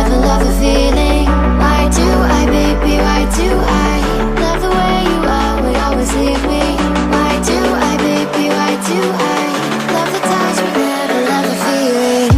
never love the feeling. Why do I, baby, why do I love the way you always, always leave me? Why do I, baby, why do I love the touch but never love the feeling?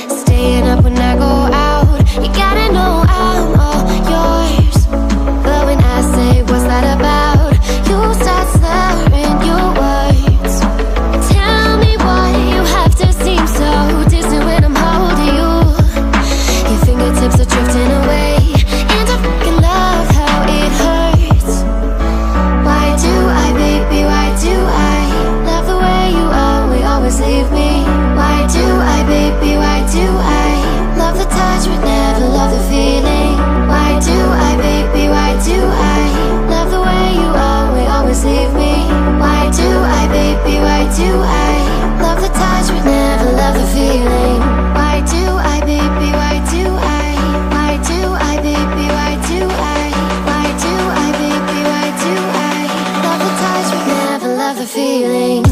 Staying up when I go out, you gotta know I'm all yours. But when I say what's that about, you start slurring your words. Tell me why you have to seem so distant when I'm holding you. Your fingertips are drifting away, and I fucking love how it hurts. Why do I, baby, why do I love the way you always, always leave me? Why do I, baby, why do I love the touch but never love the feeling? Why do I, baby, why do I love the way you always, always leave me? Why do I, baby, why do I love the touch but never love the feeling? Why do I, baby, why do I? Why do I, baby, why do I? Why do I, baby, why do I love the touch but never love the feeling?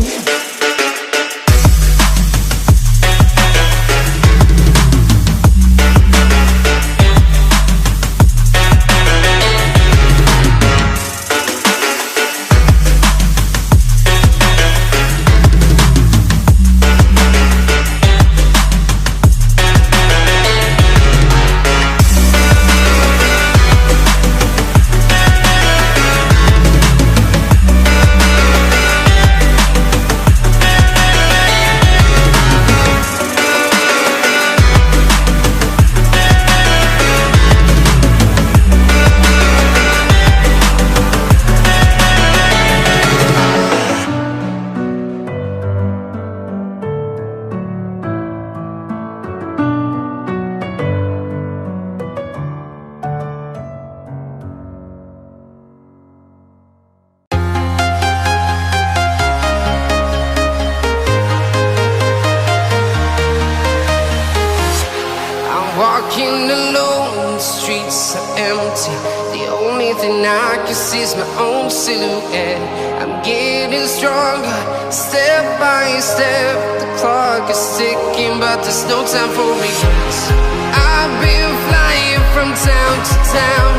Walking alone, the streets are empty. The only thing I can see is my own silhouette. I'm getting stronger, step by step. The clock is ticking, but there's no time for regrets. I've been flying from town to town,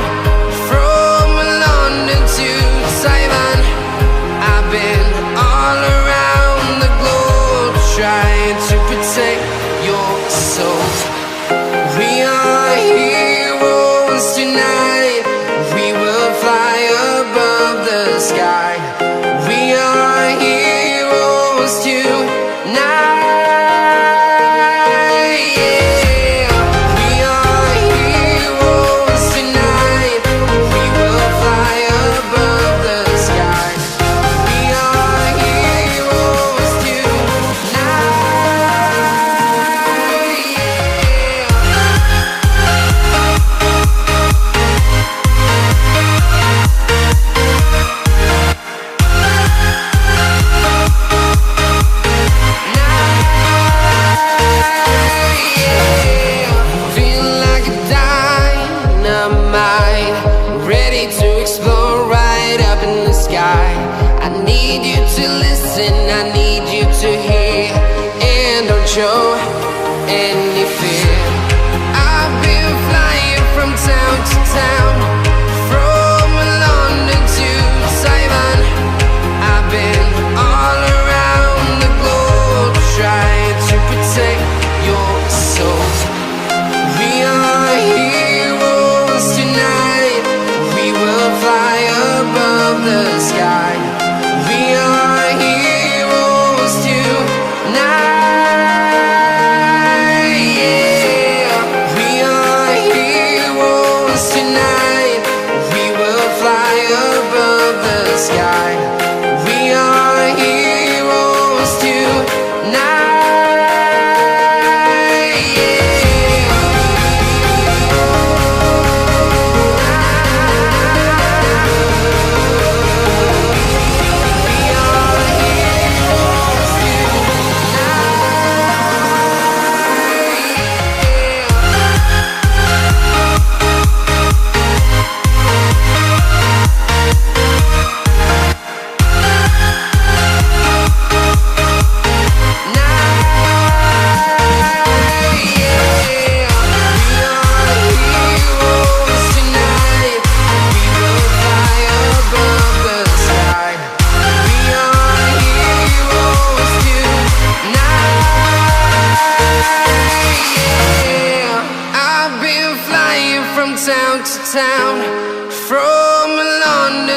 from London to Taiwan. I've been all around the globe, trying to protect your soul. We are heroes tonight. We will fly above the sky. We are heroes tonight. Yeah. We are heroes tonight. We will fly above the sky. We are heroes tonight. Show any fear. I've been flying from town to town, from London to Taiwan. I've been all around the globe, trying to protect your soul. We are heroes tonight. We will fly above the sky.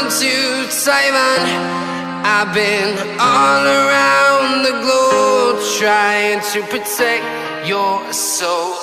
London to Taiwan. I've been all around the globe trying to protect your soul.